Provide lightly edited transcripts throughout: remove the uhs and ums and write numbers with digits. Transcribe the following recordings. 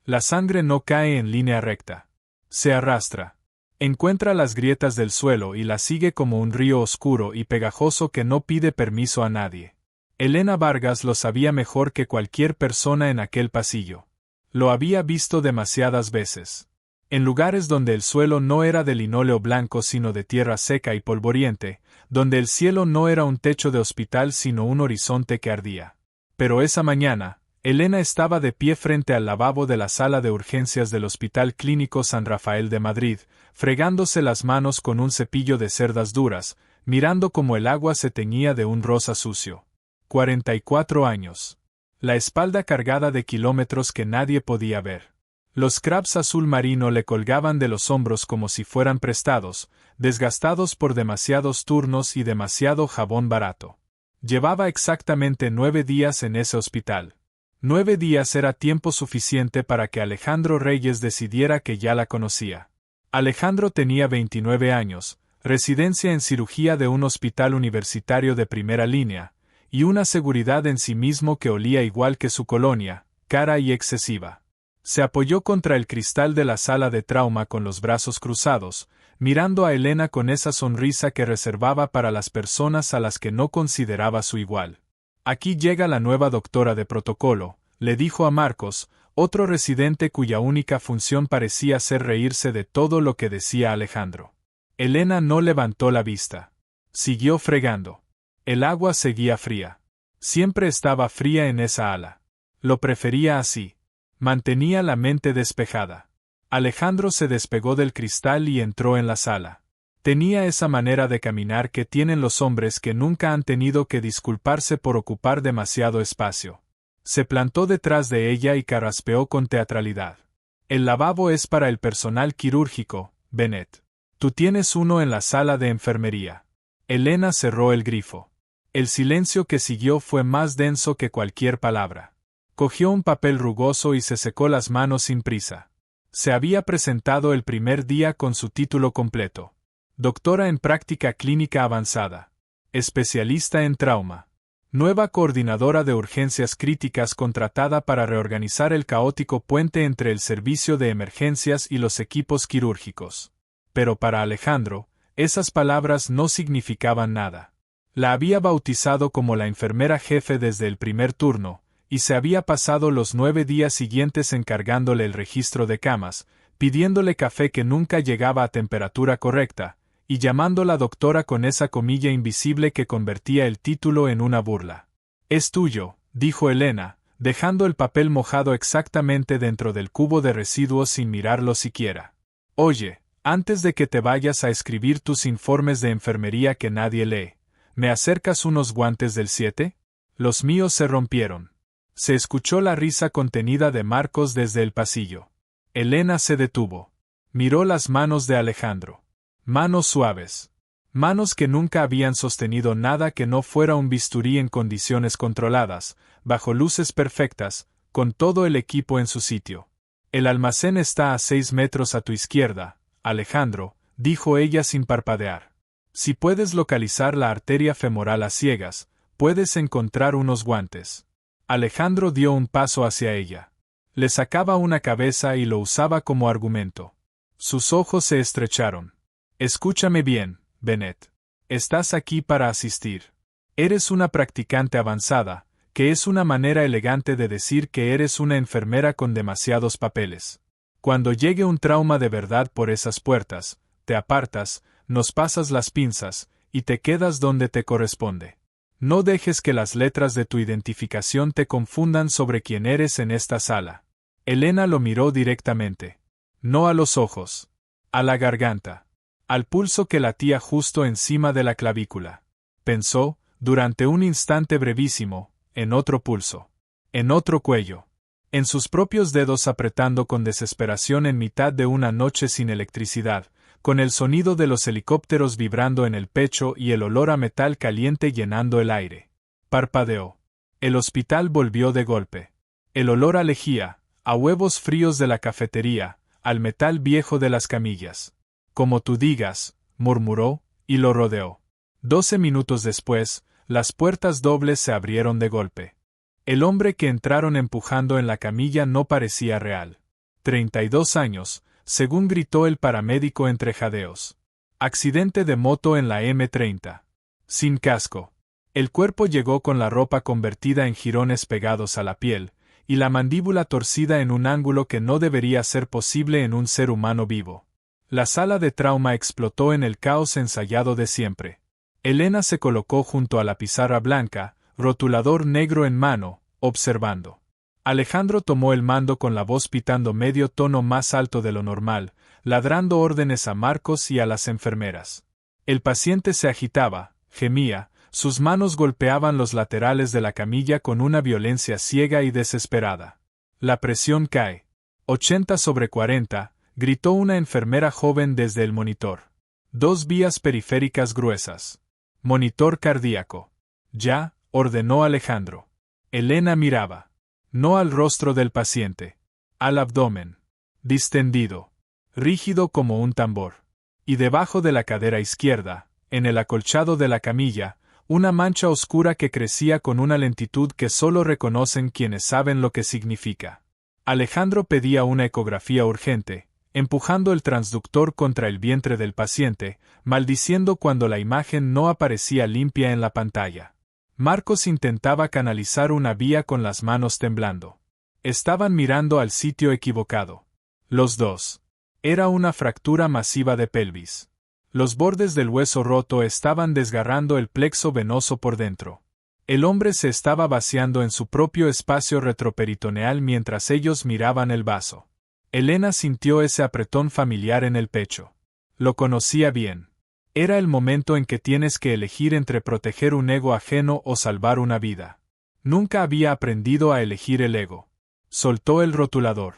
La sangre no cae en línea recta. Se arrastra. Encuentra las grietas del suelo y la sigue como un río oscuro y pegajoso que no pide permiso a nadie. Elena Vargas lo sabía mejor que cualquier persona en aquel pasillo. Lo había visto demasiadas veces. En lugares donde el suelo no era de linóleo blanco sino de tierra seca y polvoriente, donde el cielo no era un techo de hospital sino un horizonte que ardía. Pero esa mañana, Elena estaba de pie frente al lavabo de la sala de urgencias del Hospital Clínico San Rafael de Madrid, fregándose las manos con un cepillo de cerdas duras, mirando cómo el agua se teñía de un rosa sucio. 44 años. La espalda cargada de kilómetros que nadie podía ver. Los crabs azul marino le colgaban de los hombros como si fueran prestados, desgastados por demasiados turnos y demasiado jabón barato. Llevaba exactamente 9 días en ese hospital. 9 días era tiempo suficiente para que Alejandro Reyes decidiera que ya la conocía. Alejandro tenía 29 años, residencia en cirugía de un hospital universitario de primera línea, y una seguridad en sí mismo que olía igual que su colonia, cara y excesiva. Se apoyó contra el cristal de la sala de trauma con los brazos cruzados, mirando a Elena con esa sonrisa que reservaba para las personas a las que no consideraba su igual. Aquí llega la nueva doctora de protocolo, le dijo a Marcos, otro residente cuya única función parecía ser reírse de todo lo que decía Alejandro. Elena no levantó la vista. Siguió fregando. El agua seguía fría. Siempre estaba fría en esa ala. Lo prefería así. Mantenía la mente despejada. Alejandro se despegó del cristal y entró en la sala. Tenía esa manera de caminar que tienen los hombres que nunca han tenido que disculparse por ocupar demasiado espacio. Se plantó detrás de ella y carraspeó con teatralidad. El lavabo es para el personal quirúrgico, Bennett. Tú tienes uno en la sala de enfermería. Elena cerró el grifo. El silencio que siguió fue más denso que cualquier palabra. Cogió un papel rugoso y se secó las manos sin prisa. Se había presentado el primer día con su título completo. Doctora en práctica clínica avanzada. Especialista en trauma. Nueva coordinadora de urgencias críticas contratada para reorganizar el caótico puente entre el servicio de emergencias y los equipos quirúrgicos. Pero para Alejandro, esas palabras no significaban nada. La había bautizado como la enfermera jefe desde el primer turno, y se había pasado los 9 días siguientes encargándole el registro de camas, pidiéndole café que nunca llegaba a temperatura correcta, y llamándola doctora con esa comilla invisible que convertía el título en una burla. «Es tuyo», dijo Elena, dejando el papel mojado exactamente dentro del cubo de residuos sin mirarlo siquiera. «Oye, antes de que te vayas a escribir tus informes de enfermería que nadie lee, ¿me acercas unos guantes del 7? Los míos se rompieron». Se escuchó la risa contenida de Marcos desde el pasillo. Elena se detuvo. Miró las manos de Alejandro. Manos suaves. Manos que nunca habían sostenido nada que no fuera un bisturí en condiciones controladas, bajo luces perfectas, con todo el equipo en su sitio. El almacén está a 6 metros a tu izquierda, Alejandro, dijo ella sin parpadear. Si puedes localizar la arteria femoral a ciegas, puedes encontrar unos guantes. Alejandro dio un paso hacia ella. Le sacaba una cabeza y lo usaba como argumento. Sus ojos se estrecharon. Escúchame bien, Bennett. Estás aquí para asistir. Eres una practicante avanzada, que es una manera elegante de decir que eres una enfermera con demasiados papeles. Cuando llegue un trauma de verdad por esas puertas, te apartas, nos pasas las pinzas, y te quedas donde te corresponde. No dejes que las letras de tu identificación te confundan sobre quién eres en esta sala. Elena lo miró directamente. No a los ojos. A la garganta. Al pulso que latía justo encima de la clavícula. Pensó, durante un instante brevísimo, en otro pulso. En otro cuello. En sus propios dedos apretando con desesperación en mitad de una noche sin electricidad, con el sonido de los helicópteros vibrando en el pecho y el olor a metal caliente llenando el aire. Parpadeó. El hospital volvió de golpe. El olor a lejía, a huevos fríos de la cafetería, al metal viejo de las camillas. Como tú digas, murmuró, y lo rodeó. 12 minutos después, las puertas dobles se abrieron de golpe. El hombre que entraron empujando en la camilla no parecía real. 32 años, según gritó el paramédico entre jadeos. Accidente de moto en la M30. Sin casco. El cuerpo llegó con la ropa convertida en jirones pegados a la piel, y la mandíbula torcida en un ángulo que no debería ser posible en un ser humano vivo. La sala de trauma explotó en el caos ensayado de siempre. Elena se colocó junto a la pizarra blanca, rotulador negro en mano, observando. Alejandro tomó el mando con la voz pitando medio tono más alto de lo normal, ladrando órdenes a Marcos y a las enfermeras. El paciente se agitaba, gemía, sus manos golpeaban los laterales de la camilla con una violencia ciega y desesperada. La presión cae. 80/40, gritó una enfermera joven desde el monitor. 2 vías periféricas gruesas. Monitor cardíaco. Ya, ordenó Alejandro. Elena miraba. No al rostro del paciente. Al abdomen. Distendido. Rígido como un tambor. Y debajo de la cadera izquierda, en el acolchado de la camilla, una mancha oscura que crecía con una lentitud que solo reconocen quienes saben lo que significa. Alejandro pedía una ecografía urgente, empujando el transductor contra el vientre del paciente, maldiciendo cuando la imagen no aparecía limpia en la pantalla. Marcos intentaba canalizar una vía con las manos temblando. Estaban mirando al sitio equivocado. Los dos. Era una fractura masiva de pelvis. Los bordes del hueso roto estaban desgarrando el plexo venoso por dentro. El hombre se estaba vaciando en su propio espacio retroperitoneal mientras ellos miraban el vaso. Elena sintió ese apretón familiar en el pecho. Lo conocía bien. Era el momento en que tienes que elegir entre proteger un ego ajeno o salvar una vida. Nunca había aprendido a elegir el ego. Soltó el rotulador.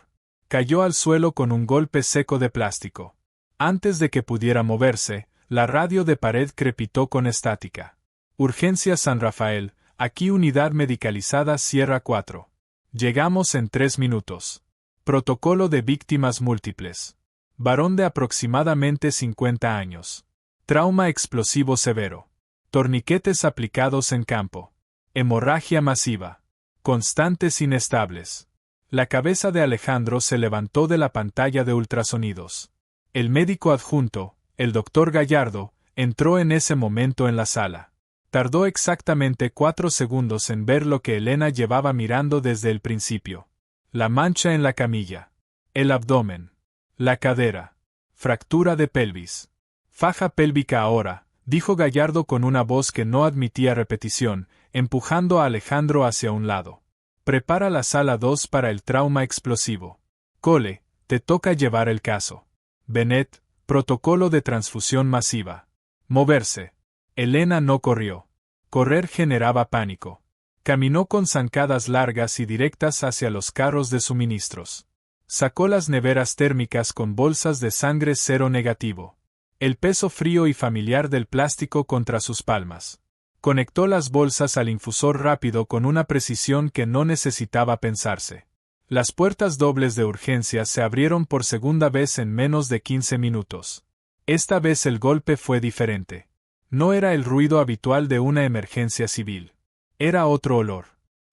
Cayó al suelo con un golpe seco de plástico. Antes de que pudiera moverse, la radio de pared crepitó con estática. Urgencia San Rafael, aquí unidad medicalizada Sierra 4. Llegamos en 3 minutos. Protocolo de víctimas múltiples. Varón de aproximadamente 50 años. Trauma explosivo severo. Torniquetes aplicados en campo. Hemorragia masiva. Constantes inestables. La cabeza de Alejandro se levantó de la pantalla de ultrasonidos. El médico adjunto, el doctor Gallardo, entró en ese momento en la sala. Tardó exactamente 4 segundos en ver lo que Elena llevaba mirando desde el principio. La mancha en la camilla. El abdomen. La cadera. Fractura de pelvis. Faja pélvica ahora, dijo Gallardo con una voz que no admitía repetición, empujando a Alejandro hacia un lado. Prepara la sala 2 para el trauma explosivo. Cole, te toca llevar el caso. Bennett, protocolo de transfusión masiva. Moverse. Elena no corrió. Correr generaba pánico. Caminó con zancadas largas y directas hacia los carros de suministros. Sacó las neveras térmicas con bolsas de sangre cero negativo. El peso frío y familiar del plástico contra sus palmas. Conectó las bolsas al infusor rápido con una precisión que no necesitaba pensarse. Las puertas dobles de urgencias se abrieron por segunda vez en menos de 15 minutos. Esta vez el golpe fue diferente. No era el ruido habitual de una emergencia civil. Era otro olor.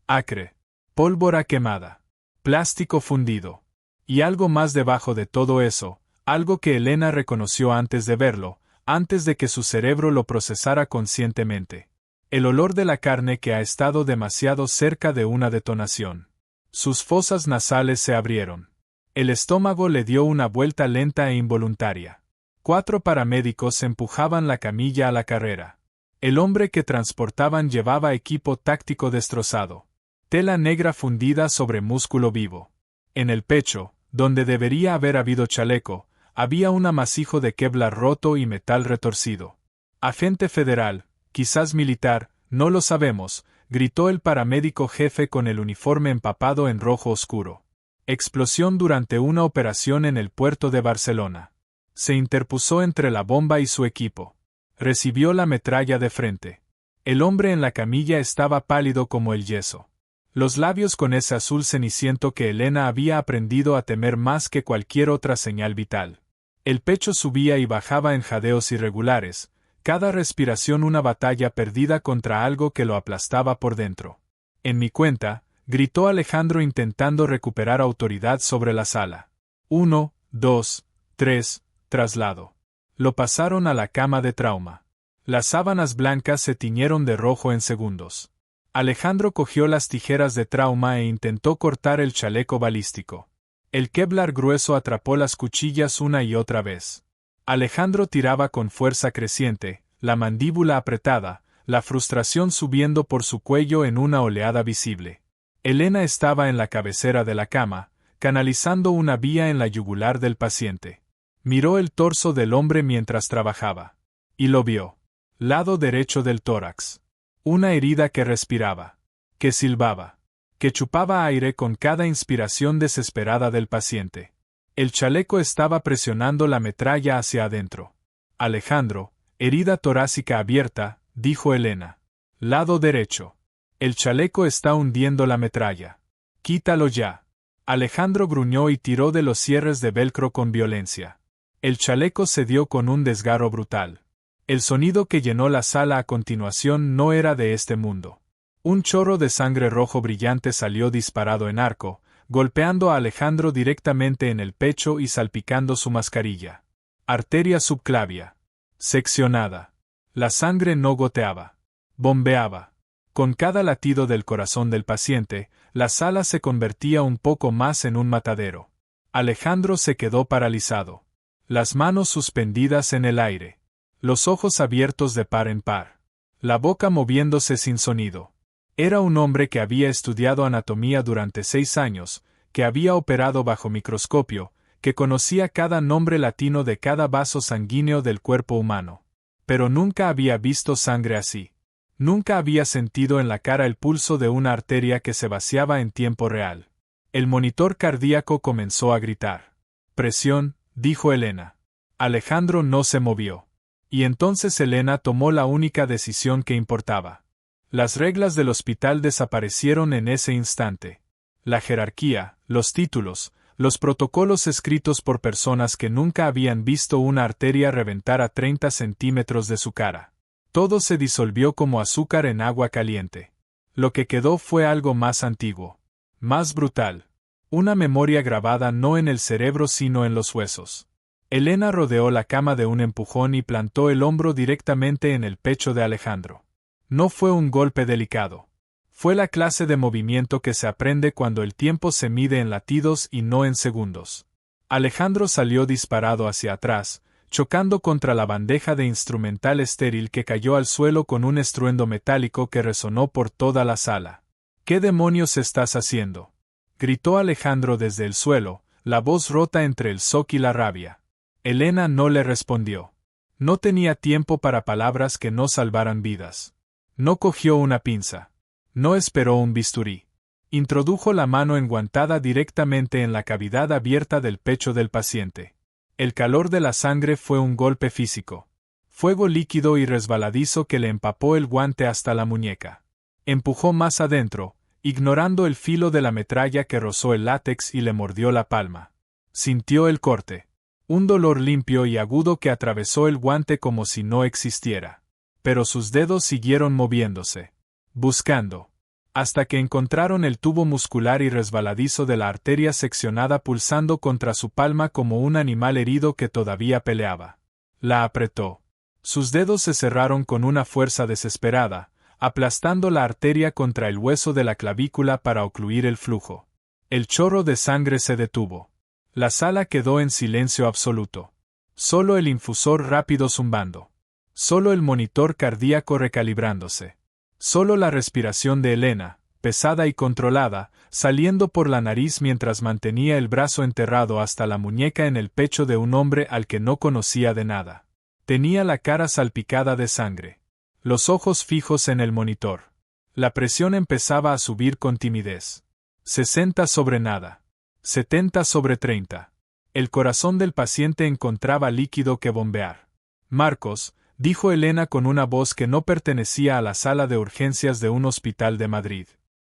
Acre. Pólvora quemada. Plástico fundido. Y algo más debajo de todo eso, algo que Elena reconoció antes de verlo, antes de que su cerebro lo procesara conscientemente. El olor de la carne que ha estado demasiado cerca de una detonación. Sus fosas nasales se abrieron. El estómago le dio una vuelta lenta e involuntaria. 4 paramédicos empujaban la camilla a la carrera. El hombre que transportaban llevaba equipo táctico destrozado. Tela negra fundida sobre músculo vivo. En el pecho, donde debería haber habido chaleco, había un amasijo de Kevlar roto y metal retorcido. Agente federal, quizás militar, no lo sabemos, gritó el paramédico jefe con el uniforme empapado en rojo oscuro. Explosión durante una operación en el puerto de Barcelona. Se interpuso entre la bomba y su equipo. Recibió la metralla de frente. El hombre en la camilla estaba pálido como el yeso. Los labios con ese azul ceniciento que Elena había aprendido a temer más que cualquier otra señal vital. El pecho subía y bajaba en jadeos irregulares, cada respiración una batalla perdida contra algo que lo aplastaba por dentro. En mi cuenta, gritó Alejandro intentando recuperar autoridad sobre la sala. 1, 2, 3, traslado. Lo pasaron a la cama de trauma. Las sábanas blancas se tiñeron de rojo en segundos. Alejandro cogió las tijeras de trauma e intentó cortar el chaleco balístico. El Kevlar grueso atrapó las cuchillas una y otra vez. Alejandro tiraba con fuerza creciente, la mandíbula apretada, la frustración subiendo por su cuello en una oleada visible. Elena estaba en la cabecera de la cama, canalizando una vía en la yugular del paciente. Miró el torso del hombre mientras trabajaba. Y lo vio. Lado derecho del tórax. Una herida que respiraba. Que silbaba. Que chupaba aire con cada inspiración desesperada del paciente. El chaleco estaba presionando la metralla hacia adentro. Alejandro, herida torácica abierta, dijo Elena. Lado derecho. El chaleco está hundiendo la metralla. Quítalo ya. Alejandro gruñó y tiró de los cierres de velcro con violencia. El chaleco cedió con un desgarro brutal. El sonido que llenó la sala a continuación no era de este mundo. Un chorro de sangre rojo brillante salió disparado en arco, golpeando a Alejandro directamente en el pecho y salpicando su mascarilla. Arteria subclavia. Seccionada. La sangre no goteaba. Bombeaba. Con cada latido del corazón del paciente, la sala se convertía un poco más en un matadero. Alejandro se quedó paralizado. Las manos suspendidas en el aire. Los ojos abiertos de par en par. La boca moviéndose sin sonido. Era un hombre que había estudiado anatomía durante 6 años, que había operado bajo microscopio, que conocía cada nombre latino de cada vaso sanguíneo del cuerpo humano. Pero nunca había visto sangre así. Nunca había sentido en la cara el pulso de una arteria que se vaciaba en tiempo real. El monitor cardíaco comenzó a gritar. Presión, dijo Elena. Alejandro no se movió. Y entonces Elena tomó la única decisión que importaba. Las reglas del hospital desaparecieron en ese instante. La jerarquía, los títulos, los protocolos escritos por personas que nunca habían visto una arteria reventar a 30 centímetros de su cara. Todo se disolvió como azúcar en agua caliente. Lo que quedó fue algo más antiguo. Más brutal. Una memoria grabada no en el cerebro sino en los huesos. Elena rodeó la cama de un empujón y plantó el hombro directamente en el pecho de Alejandro. No fue un golpe delicado. Fue la clase de movimiento que se aprende cuando el tiempo se mide en latidos y no en segundos. Alejandro salió disparado hacia atrás, chocando contra la bandeja de instrumental estéril que cayó al suelo con un estruendo metálico que resonó por toda la sala. ¿Qué demonios estás haciendo?, gritó Alejandro desde el suelo, la voz rota entre el shock y la rabia. Elena no le respondió. No tenía tiempo para palabras que no salvaran vidas. No cogió una pinza. No esperó un bisturí. Introdujo la mano enguantada directamente en la cavidad abierta del pecho del paciente. El calor de la sangre fue un golpe físico. Fuego líquido y resbaladizo que le empapó el guante hasta la muñeca. Empujó más adentro, ignorando el filo de la metralla que rozó el látex y le mordió la palma. Sintió el corte. Un dolor limpio y agudo que atravesó el guante como si no existiera. Pero sus dedos siguieron moviéndose. Buscando. Hasta que encontraron el tubo muscular y resbaladizo de la arteria seccionada pulsando contra su palma como un animal herido que todavía peleaba. La apretó. Sus dedos se cerraron con una fuerza desesperada, aplastando la arteria contra el hueso de la clavícula para ocluir el flujo. El chorro de sangre se detuvo. La sala quedó en silencio absoluto. Solo el infusor rápido zumbando. Solo el monitor cardíaco recalibrándose. Solo la respiración de Elena, pesada y controlada, saliendo por la nariz mientras mantenía el brazo enterrado hasta la muñeca en el pecho de un hombre al que no conocía de nada. Tenía la cara salpicada de sangre. Los ojos fijos en el monitor. La presión empezaba a subir con timidez. 60 sobre nada. 70 sobre 30. El corazón del paciente encontraba líquido que bombear. Marcos, dijo Elena con una voz que no pertenecía a la sala de urgencias de un hospital de Madrid.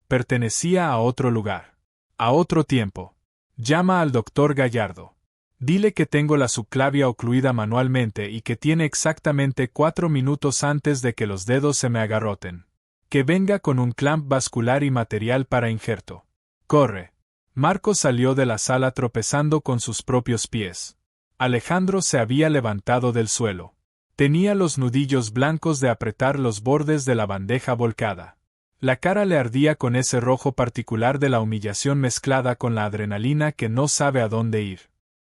Pertenecía a otro lugar. A otro tiempo. Llama al doctor Gallardo. Dile que tengo la subclavia ocluida manualmente y que tiene exactamente 4 minutos antes de que los dedos se me agarroten. Que venga con un clamp vascular y material para injerto. Corre. Marco salió de la sala tropezando con sus propios pies. Alejandro se había levantado del suelo. Tenía los nudillos blancos de apretar los bordes de la bandeja volcada. La cara le ardía con ese rojo particular de la humillación mezclada con la adrenalina que no sabe a dónde ir.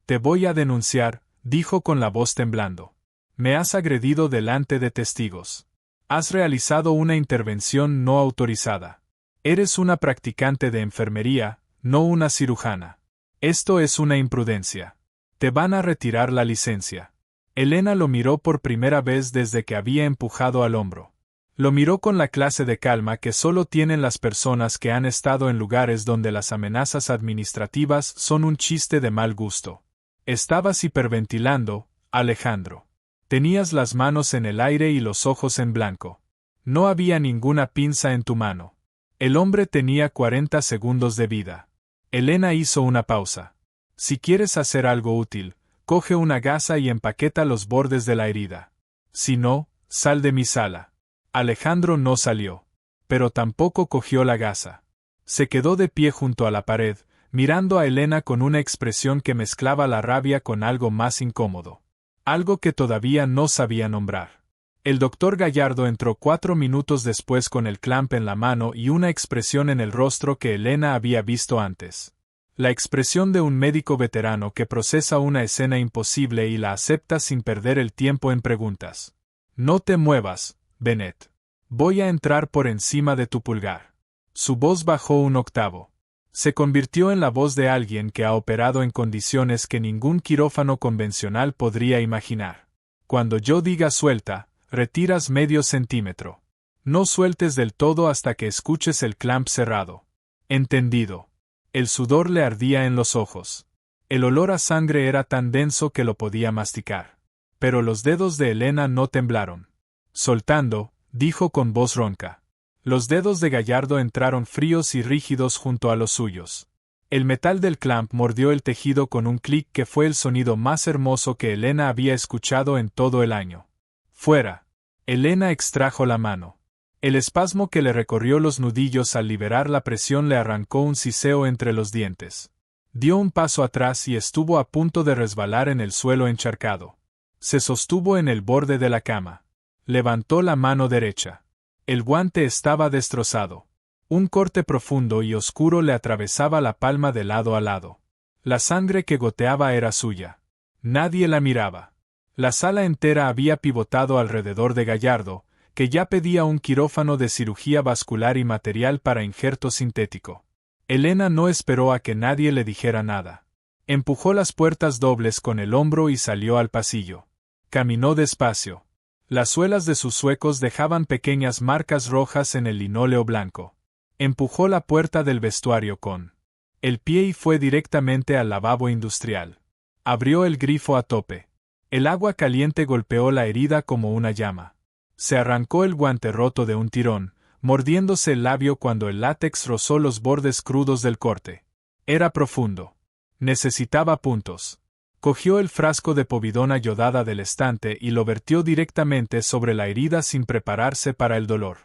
«Te voy a denunciar», dijo con la voz temblando. «Me has agredido delante de testigos. Has realizado una intervención no autorizada. Eres una practicante de enfermería, no una cirujana. Esto es una imprudencia. Te van a retirar la licencia». Elena lo miró por primera vez desde que había empujado al hombro. Lo miró con la clase de calma que solo tienen las personas que han estado en lugares donde las amenazas administrativas son un chiste de mal gusto. «Estabas hiperventilando, Alejandro. Tenías las manos en el aire y los ojos en blanco. No había ninguna pinza en tu mano. El hombre tenía 40 segundos de vida». Elena hizo una pausa. «Si quieres hacer algo útil, coge una gasa y empaqueta los bordes de la herida. Si no, sal de mi sala». Alejandro no salió. Pero tampoco cogió la gasa. Se quedó de pie junto a la pared, mirando a Elena con una expresión que mezclaba la rabia con algo más incómodo. Algo que todavía no sabía nombrar. El doctor Gallardo entró 4 minutos después con el clamp en la mano y una expresión en el rostro que Elena había visto antes. La expresión de un médico veterano que procesa una escena imposible y la acepta sin perder el tiempo en preguntas. «No te muevas, Bennett. Voy a entrar por encima de tu pulgar». Su voz bajó un octavo. Se convirtió en la voz de alguien que ha operado en condiciones que ningún quirófano convencional podría imaginar. «Cuando yo diga suelta, retiras medio centímetro. No sueltes del todo hasta que escuches el clamp cerrado». «Entendido». El sudor le ardía en los ojos. El olor a sangre era tan denso que lo podía masticar. Pero los dedos de Elena no temblaron. «Soltando», dijo con voz ronca. Los dedos de Gallardo entraron fríos y rígidos junto a los suyos. El metal del clamp mordió el tejido con un clic que fue el sonido más hermoso que Elena había escuchado en todo el año. «Fuera». Elena extrajo la mano. El espasmo que le recorrió los nudillos al liberar la presión le arrancó un siseo entre los dientes. Dio un paso atrás y estuvo a punto de resbalar en el suelo encharcado. Se sostuvo en el borde de la cama. Levantó la mano derecha. El guante estaba destrozado. Un corte profundo y oscuro le atravesaba la palma de lado a lado. La sangre que goteaba era suya. Nadie la miraba. La sala entera había pivotado alrededor de Gallardo, que ya pedía un quirófano de cirugía vascular y material para injerto sintético. Elena no esperó a que nadie le dijera nada. Empujó las puertas dobles con el hombro y salió al pasillo. Caminó despacio. Las suelas de sus zuecos dejaban pequeñas marcas rojas en el linóleo blanco. Empujó la puerta del vestuario con el pie y fue directamente al lavabo industrial. Abrió el grifo a tope. El agua caliente golpeó la herida como una llama. Se arrancó el guante roto de un tirón, mordiéndose el labio cuando el látex rozó los bordes crudos del corte. Era profundo. Necesitaba puntos. Cogió el frasco de povidona yodada del estante y lo vertió directamente sobre la herida sin prepararse para el dolor.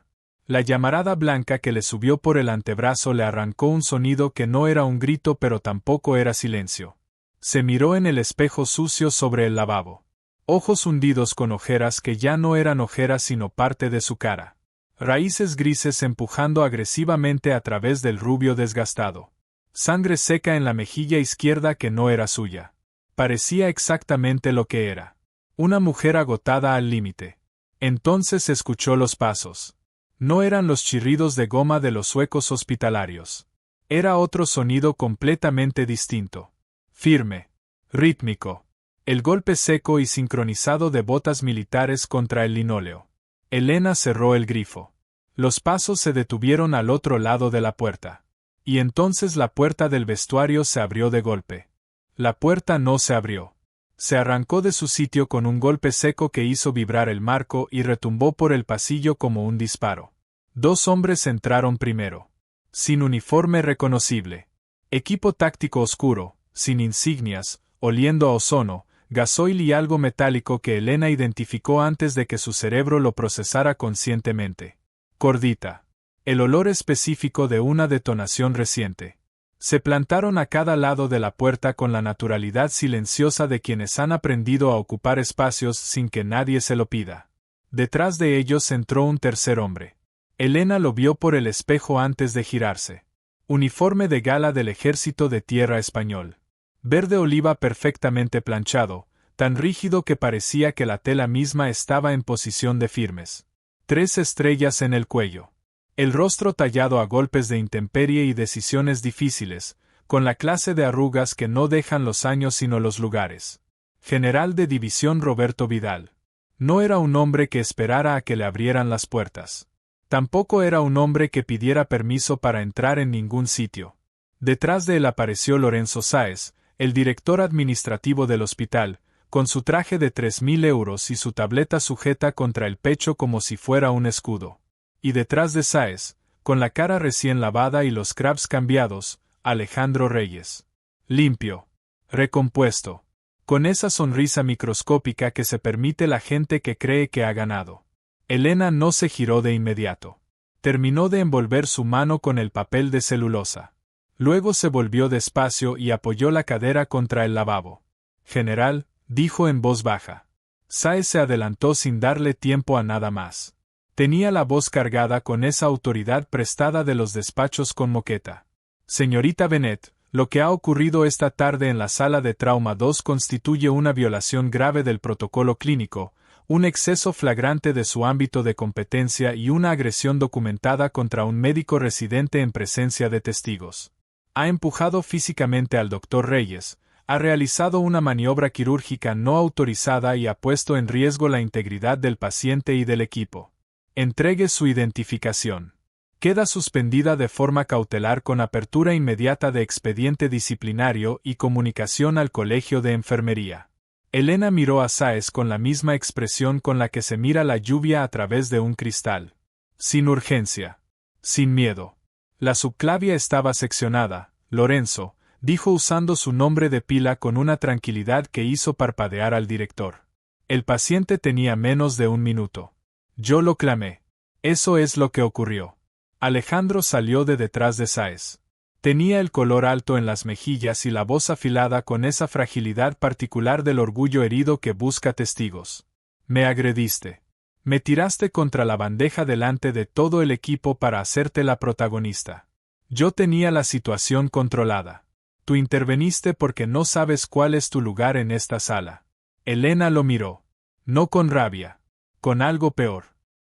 La llamarada blanca que le subió por el antebrazo le arrancó un sonido que no era un grito pero tampoco era silencio. Se miró en el espejo sucio sobre el lavabo. Ojos hundidos con ojeras que ya no eran ojeras sino parte de su cara. Raíces grises empujando agresivamente a través del rubio desgastado. Sangre seca en la mejilla izquierda que no era suya. Parecía exactamente lo que era. Una mujer agotada al límite. Entonces escuchó los pasos. No eran los chirridos de goma de los suecos hospitalarios. Era otro sonido completamente distinto. Firme. Rítmico. El golpe seco y sincronizado de botas militares contra el linóleo. Elena cerró el grifo. Los pasos se detuvieron al otro lado de la puerta. Y entonces la puerta del vestuario se abrió de golpe. La puerta no se abrió. Se arrancó de su sitio con un golpe seco que hizo vibrar el marco y retumbó por el pasillo como un disparo. 2 hombres entraron primero. Sin uniforme reconocible. Equipo táctico oscuro, sin insignias, oliendo a ozono, gasoil y algo metálico que Elena identificó antes de que su cerebro lo procesara conscientemente. Cordita. El olor específico de una detonación reciente. Se plantaron a cada lado de la puerta con la naturalidad silenciosa de quienes han aprendido a ocupar espacios sin que nadie se lo pida. Detrás de ellos entró un tercer hombre. Elena lo vio por el espejo antes de girarse. Uniforme de gala del Ejército de Tierra Español. Verde oliva perfectamente planchado, tan rígido que parecía que la tela misma estaba en posición de firmes. 3 estrellas en el cuello. El rostro tallado a golpes de intemperie y decisiones difíciles, con la clase de arrugas que no dejan los años sino los lugares. General de División Roberto Vidal. No era un hombre que esperara a que le abrieran las puertas. Tampoco era un hombre que pidiera permiso para entrar en ningún sitio. Detrás de él apareció Lorenzo Sáez, el director administrativo del hospital, con su traje de 3.000 euros y su tableta sujeta contra el pecho como si fuera un escudo. Y detrás de Sáez, con la cara recién lavada y los crabs cambiados, Alejandro Reyes. Limpio. Recompuesto. Con esa sonrisa microscópica que se permite la gente que cree que ha ganado. Elena no se giró de inmediato. Terminó de envolver su mano con el papel de celulosa. Luego se volvió despacio y apoyó la cadera contra el lavabo. General, dijo en voz baja. Sáez se adelantó sin darle tiempo a nada más. Tenía la voz cargada con esa autoridad prestada de los despachos con moqueta. Señorita Bennett, lo que ha ocurrido esta tarde en la sala de trauma 2 constituye una violación grave del protocolo clínico, un exceso flagrante de su ámbito de competencia y una agresión documentada contra un médico residente en presencia de testigos. Ha empujado físicamente al doctor Reyes, ha realizado una maniobra quirúrgica no autorizada y ha puesto en riesgo la integridad del paciente y del equipo. Entregue su identificación. Queda suspendida de forma cautelar con apertura inmediata de expediente disciplinario y comunicación al Colegio de Enfermería. Elena miró a Sáez con la misma expresión con la que se mira la lluvia a través de un cristal. Sin urgencia. Sin miedo. La subclavia estaba seccionada, Lorenzo, dijo usando su nombre de pila con una tranquilidad que hizo parpadear al director. El paciente tenía menos de un minuto. Yo lo clamé. Eso es lo que ocurrió. Alejandro salió de detrás de Sáez. Tenía el color alto en las mejillas y la voz afilada con esa fragilidad particular del orgullo herido que busca testigos. Me agrediste. Me tiraste contra la bandeja delante de todo el equipo para hacerte la protagonista. Yo tenía la situación controlada. Tú interveniste porque no sabes cuál es tu lugar en esta sala. Elena lo miró. No con rabia. Con algo peor.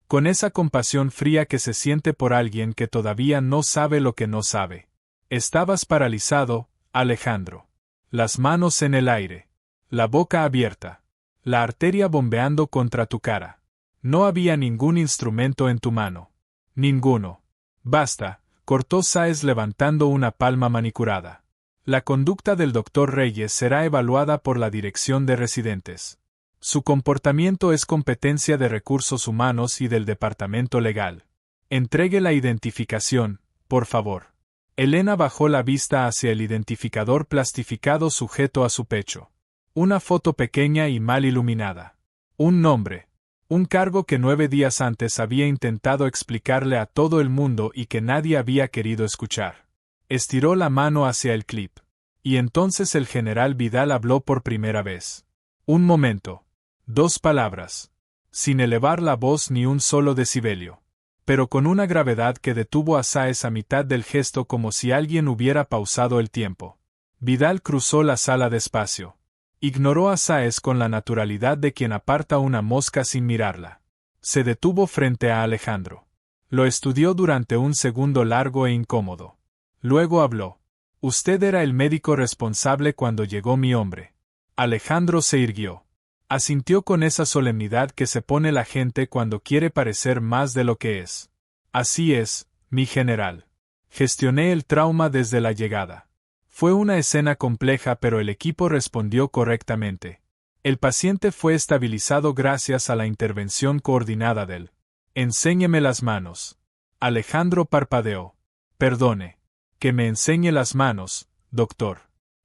Con esa compasión fría que se siente por alguien que todavía no sabe lo que no sabe. Estabas paralizado, Alejandro. Las manos en el aire. La boca abierta. La arteria bombeando contra tu cara. No había ningún instrumento en tu mano. Ninguno. Basta, cortó Sáez levantando una palma manicurada. La conducta del doctor Reyes será evaluada por la Dirección de Residentes. Su comportamiento es competencia de Recursos Humanos y del Departamento Legal. Entregue la identificación, por favor. Elena bajó la vista hacia el identificador plastificado sujeto a su pecho. Una foto pequeña y mal iluminada. Un nombre. Un cargo que 9 días antes había intentado explicarle a todo el mundo y que nadie había querido escuchar. Estiró la mano hacia el clip. Y entonces el general Vidal habló por primera vez. Un momento. 2 palabras. Sin elevar la voz ni un solo decibelio. Pero con una gravedad que detuvo a Sáez a mitad del gesto como si alguien hubiera pausado el tiempo. Vidal cruzó la sala despacio. Ignoró a Sáez con la naturalidad de quien aparta una mosca sin mirarla. Se detuvo frente a Alejandro. Lo estudió durante un segundo largo e incómodo. Luego habló. Usted era el médico responsable cuando llegó mi hombre. Alejandro se irguió. Asintió con esa solemnidad que se pone la gente cuando quiere parecer más de lo que es. Así es, mi general. Gestioné el trauma desde la llegada. Fue una escena compleja pero el equipo respondió correctamente. El paciente fue estabilizado gracias a la intervención coordinada del. Enséñeme las manos. Alejandro parpadeó. Perdone. Que me enseñe las manos, doctor.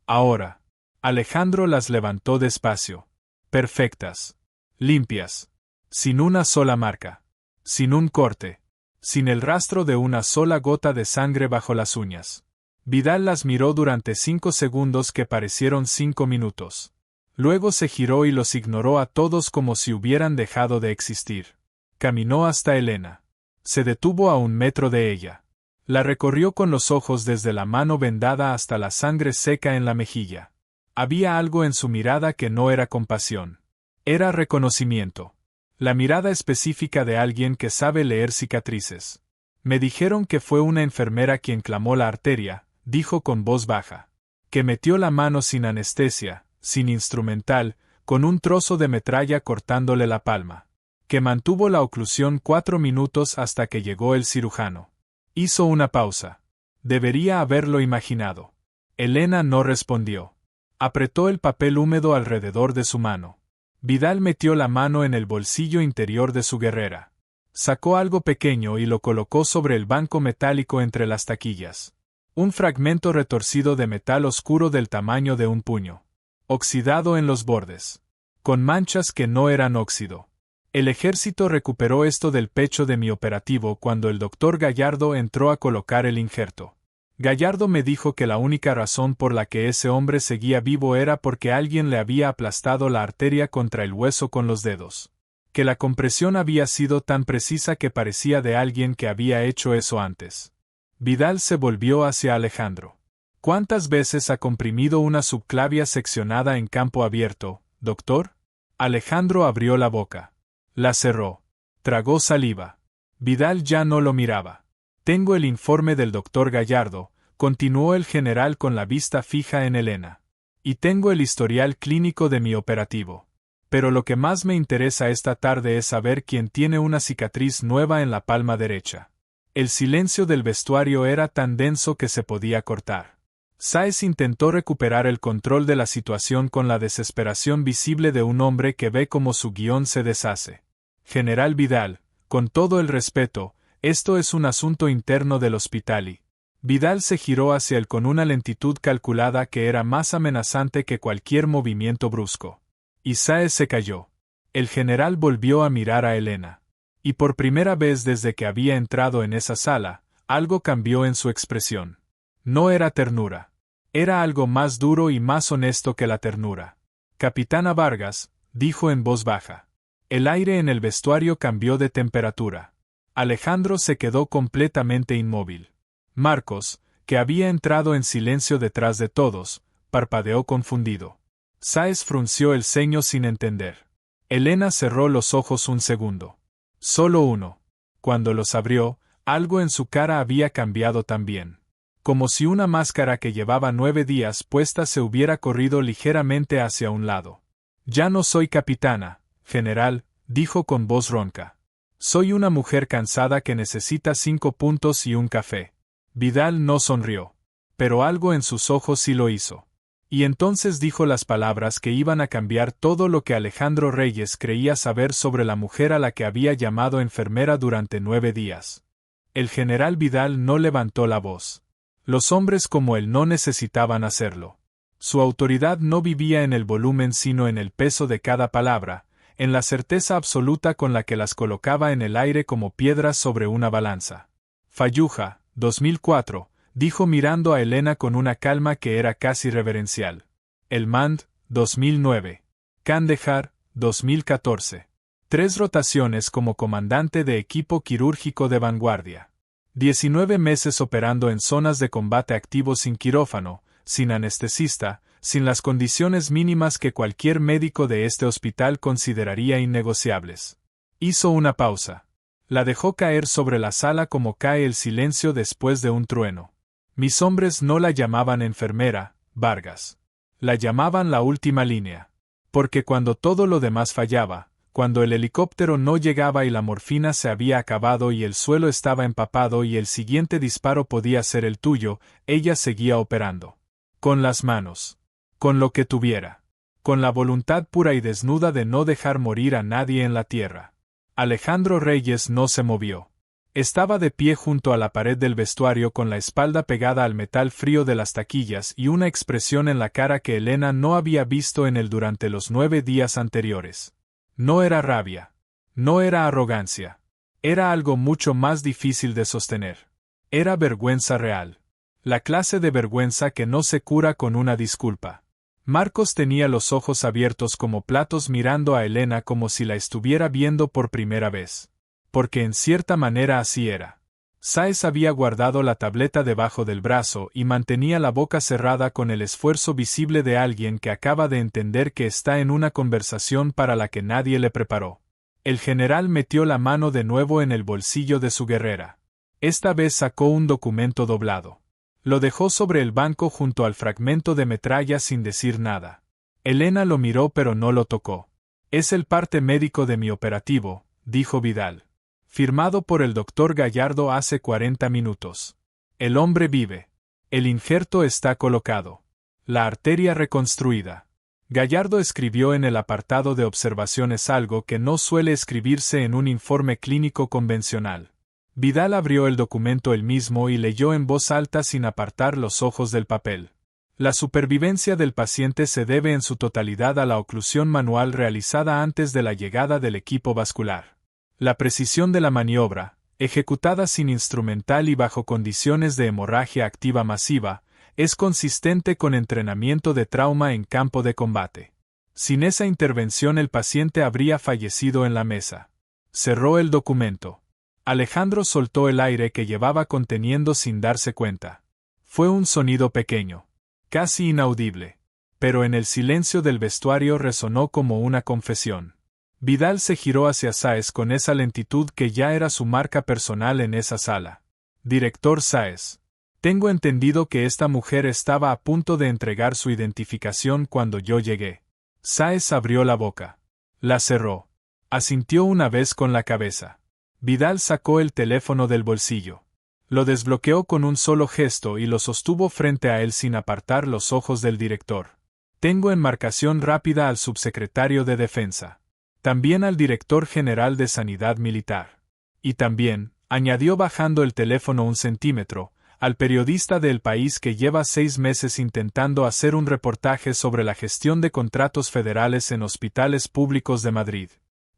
Ahora. Alejandro las levantó despacio. Perfectas. Limpias. Sin una sola marca. Sin un corte. Sin el rastro de una sola gota de sangre bajo las uñas. Vidal las miró durante 5 segundos que parecieron 5 minutos. Luego se giró y los ignoró a todos como si hubieran dejado de existir. Caminó hasta Elena. Se detuvo a 1 metro de ella. La recorrió con los ojos desde la mano vendada hasta la sangre seca en la mejilla. Había algo en su mirada que no era compasión. Era reconocimiento. La mirada específica de alguien que sabe leer cicatrices. Me dijeron que fue una enfermera quien clamó la arteria, dijo con voz baja. Que metió la mano sin anestesia, sin instrumental, con un trozo de metralla cortándole la palma. Que mantuvo la oclusión 4 minutos hasta que llegó el cirujano. Hizo una pausa. Debería haberlo imaginado. Elena no respondió. Apretó el papel húmedo alrededor de su mano. Vidal metió la mano en el bolsillo interior de su guerrera. Sacó algo pequeño y lo colocó sobre el banco metálico entre las taquillas. Un fragmento retorcido de metal oscuro del tamaño de un puño. Oxidado en los bordes. Con manchas que no eran óxido. El ejército recuperó esto del pecho de mi operativo cuando el doctor Gallardo entró a colocar el injerto. Gallardo me dijo que la única razón por la que ese hombre seguía vivo era porque alguien le había aplastado la arteria contra el hueso con los dedos. Que la compresión había sido tan precisa que parecía de alguien que había hecho eso antes. Vidal se volvió hacia Alejandro. ¿Cuántas veces ha comprimido una subclavia seccionada en campo abierto, doctor? Alejandro abrió la boca. La cerró. Tragó saliva. Vidal ya no lo miraba. Tengo el informe del doctor Gallardo, continuó el general con la vista fija en Elena. Y tengo el historial clínico de mi operativo. Pero lo que más me interesa esta tarde es saber quién tiene una cicatriz nueva en la palma derecha. El silencio del vestuario era tan denso que se podía cortar. Sáez intentó recuperar el control de la situación con la desesperación visible de un hombre que ve cómo su guión se deshace. General Vidal, con todo el respeto, esto es un asunto interno del hospital y... Vidal se giró hacia él con una lentitud calculada que era más amenazante que cualquier movimiento brusco. Y Sáez se calló. El general volvió a mirar a Elena. Y por primera vez desde que había entrado en esa sala, algo cambió en su expresión. No era ternura. Era algo más duro y más honesto que la ternura. Capitana Vargas, dijo en voz baja. El aire en el vestuario cambió de temperatura. Alejandro se quedó completamente inmóvil. Marcos, que había entrado en silencio detrás de todos, parpadeó confundido. Sáez frunció el ceño sin entender. Elena cerró los ojos un segundo. Solo uno. Cuando los abrió, algo en su cara había cambiado también. Como si una máscara que llevaba 9 días puesta se hubiera corrido ligeramente hacia un lado. Ya no soy capitana, general, dijo con voz ronca. Soy una mujer cansada que necesita 5 puntos y un café. Vidal no sonrió. Pero algo en sus ojos sí lo hizo. Y entonces dijo las palabras que iban a cambiar todo lo que Alejandro Reyes creía saber sobre la mujer a la que había llamado enfermera durante 9 días. El general Vidal no levantó la voz. Los hombres como él no necesitaban hacerlo. Su autoridad no vivía en el volumen sino en el peso de cada palabra, en la certeza absoluta con la que las colocaba en el aire como piedras sobre una balanza. Fayuja, 2004, dijo mirando a Elena con una calma que era casi reverencial. Helmand, 2009. Kandahar, 2014. 3 rotaciones como comandante de equipo quirúrgico de vanguardia. 19 meses operando en zonas de combate activo sin quirófano, sin anestesista, sin las condiciones mínimas que cualquier médico de este hospital consideraría innegociables. Hizo una pausa. La dejó caer sobre la sala como cae el silencio después de un trueno. Mis hombres no la llamaban enfermera, Vargas. La llamaban la última línea. Porque cuando todo lo demás fallaba, cuando el helicóptero no llegaba y la morfina se había acabado y el suelo estaba empapado y el siguiente disparo podía ser el tuyo, ella seguía operando. Con las manos. Con lo que tuviera. Con la voluntad pura y desnuda de no dejar morir a nadie en la tierra. Alejandro Reyes no se movió. Estaba de pie junto a la pared del vestuario con la espalda pegada al metal frío de las taquillas y una expresión en la cara que Elena no había visto en él durante los 9 días anteriores. No era rabia. No era arrogancia. Era algo mucho más difícil de sostener. Era vergüenza real. La clase de vergüenza que no se cura con una disculpa. Marcos tenía los ojos abiertos como platos mirando a Elena como si la estuviera viendo por primera vez. Porque en cierta manera así era. Sáez había guardado la tableta debajo del brazo y mantenía la boca cerrada con el esfuerzo visible de alguien que acaba de entender que está en una conversación para la que nadie le preparó. El general metió la mano de nuevo en el bolsillo de su guerrera. Esta vez sacó un documento doblado. Lo dejó sobre el banco junto al fragmento de metralla sin decir nada. Elena lo miró pero no lo tocó. Es el parte médico de mi operativo, dijo Vidal. Firmado por el doctor Gallardo hace 40 minutos. El hombre vive. El injerto está colocado. La arteria reconstruida. Gallardo escribió en el apartado de observaciones algo que no suele escribirse en un informe clínico convencional. Vidal abrió el documento él mismo y leyó en voz alta sin apartar los ojos del papel. La supervivencia del paciente se debe en su totalidad a la oclusión manual realizada antes de la llegada del equipo vascular. La precisión de la maniobra, ejecutada sin instrumental y bajo condiciones de hemorragia activa masiva, es consistente con entrenamiento de trauma en campo de combate. Sin esa intervención el paciente habría fallecido en la mesa. Cerró el documento. Alejandro soltó el aire que llevaba conteniendo sin darse cuenta. Fue un sonido pequeño, casi inaudible, pero en el silencio del vestuario resonó como una confesión. Vidal se giró hacia Sáez con esa lentitud que ya era su marca personal en esa sala. Director Sáez. Tengo entendido que esta mujer estaba a punto de entregar su identificación cuando yo llegué. Sáez abrió la boca. La cerró. Asintió una vez con la cabeza. Vidal sacó el teléfono del bolsillo. Lo desbloqueó con un solo gesto y lo sostuvo frente a él sin apartar los ojos del director. Tengo en marcación rápida al subsecretario de Defensa. También al director general de Sanidad Militar. Y también, añadió bajando el teléfono un centímetro, al periodista de El País que lleva 6 meses intentando hacer un reportaje sobre la gestión de contratos federales en hospitales públicos de Madrid.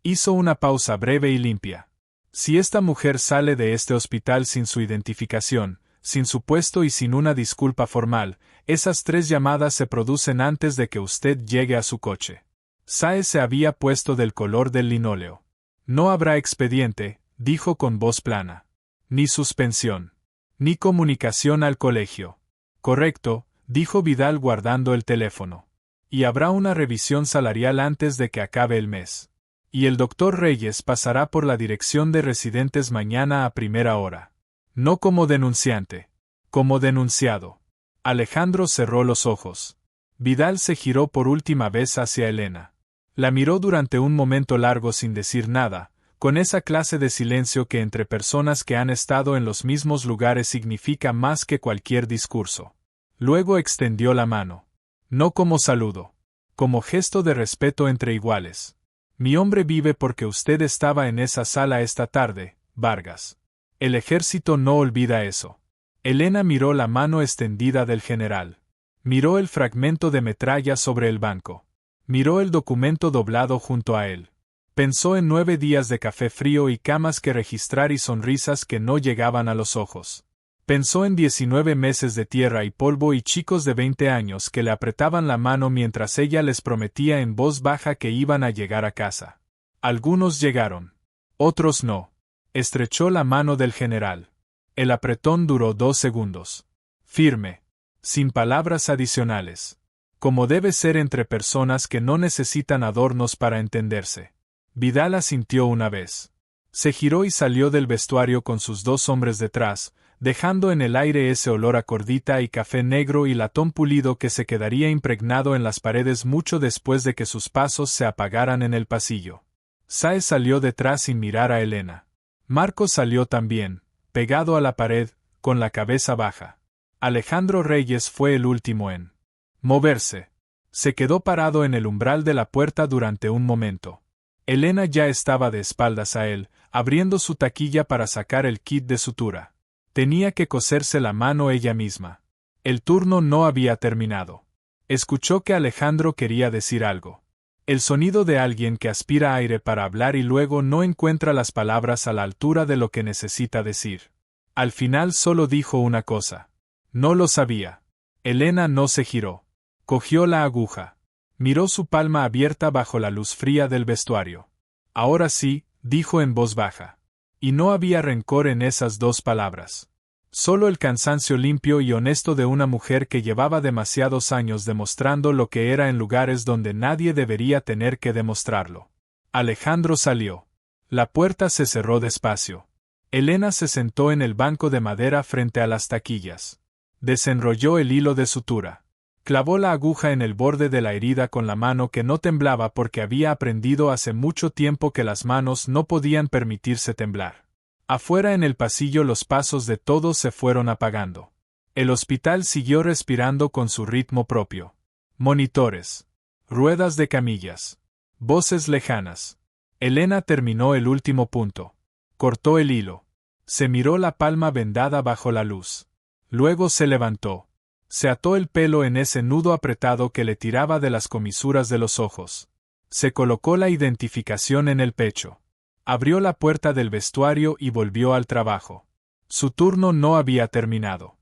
Hizo una pausa breve y limpia. Si esta mujer sale de este hospital sin su identificación, sin su puesto y sin una disculpa formal, esas 3 llamadas se producen antes de que usted llegue a su coche. Sáez se había puesto del color del linóleo. No habrá expediente, dijo con voz plana. Ni suspensión. Ni comunicación al colegio. Correcto, dijo Vidal guardando el teléfono. Y habrá una revisión salarial antes de que acabe el mes. Y el doctor Reyes pasará por la dirección de residentes mañana a primera hora. No como denunciante. Como denunciado. Alejandro cerró los ojos. Vidal se giró por última vez hacia Elena. La miró durante un momento largo sin decir nada, con esa clase de silencio que entre personas que han estado en los mismos lugares significa más que cualquier discurso. Luego extendió la mano. No como saludo. Como gesto de respeto entre iguales. Mi hombre vive porque usted estaba en esa sala esta tarde, Vargas. El ejército no olvida eso. Elena miró la mano extendida del general. Miró el fragmento de metralla sobre el banco. Miró el documento doblado junto a él. Pensó en 9 días de café frío y camas que registrar y sonrisas que no llegaban a los ojos. Pensó en 19 meses de tierra y polvo y chicos de 20 años que le apretaban la mano mientras ella les prometía en voz baja que iban a llegar a casa. Algunos llegaron. Otros no. Estrechó la mano del general. El apretón duró 2 segundos. Firme. Sin palabras adicionales. Como debe ser entre personas que no necesitan adornos para entenderse. Vidal asintió una vez. Se giró y salió del vestuario con sus 2 hombres detrás, dejando en el aire ese olor a cordita y café negro y latón pulido que se quedaría impregnado en las paredes mucho después de que sus pasos se apagaran en el pasillo. Sáez salió detrás sin mirar a Elena. Marcos salió también, pegado a la pared, con la cabeza baja. Alejandro Reyes fue el último en moverse. Se quedó parado en el umbral de la puerta durante un momento. Elena ya estaba de espaldas a él, abriendo su taquilla para sacar el kit de sutura. Tenía que coserse la mano ella misma. El turno no había terminado. Escuchó que Alejandro quería decir algo. El sonido de alguien que aspira aire para hablar y luego no encuentra las palabras a la altura de lo que necesita decir. Al final solo dijo una cosa. No lo sabía. Elena no se giró. Cogió la aguja. Miró su palma abierta bajo la luz fría del vestuario. Ahora sí, dijo en voz baja. Y no había rencor en esas dos palabras. Solo el cansancio limpio y honesto de una mujer que llevaba demasiados años demostrando lo que era en lugares donde nadie debería tener que demostrarlo. Alejandro salió. La puerta se cerró despacio. Elena se sentó en el banco de madera frente a las taquillas. Desenrolló el hilo de sutura. Clavó la aguja en el borde de la herida con la mano que no temblaba porque había aprendido hace mucho tiempo que las manos no podían permitirse temblar. Afuera en el pasillo los pasos de todos se fueron apagando. El hospital siguió respirando con su ritmo propio. Monitores. Ruedas de camillas. Voces lejanas. Elena terminó el último punto. Cortó el hilo. Se miró la palma vendada bajo la luz. Luego se levantó. Se ató el pelo en ese nudo apretado que le tiraba de las comisuras de los ojos. Se colocó la identificación en el pecho. Abrió la puerta del vestuario y volvió al trabajo. Su turno no había terminado.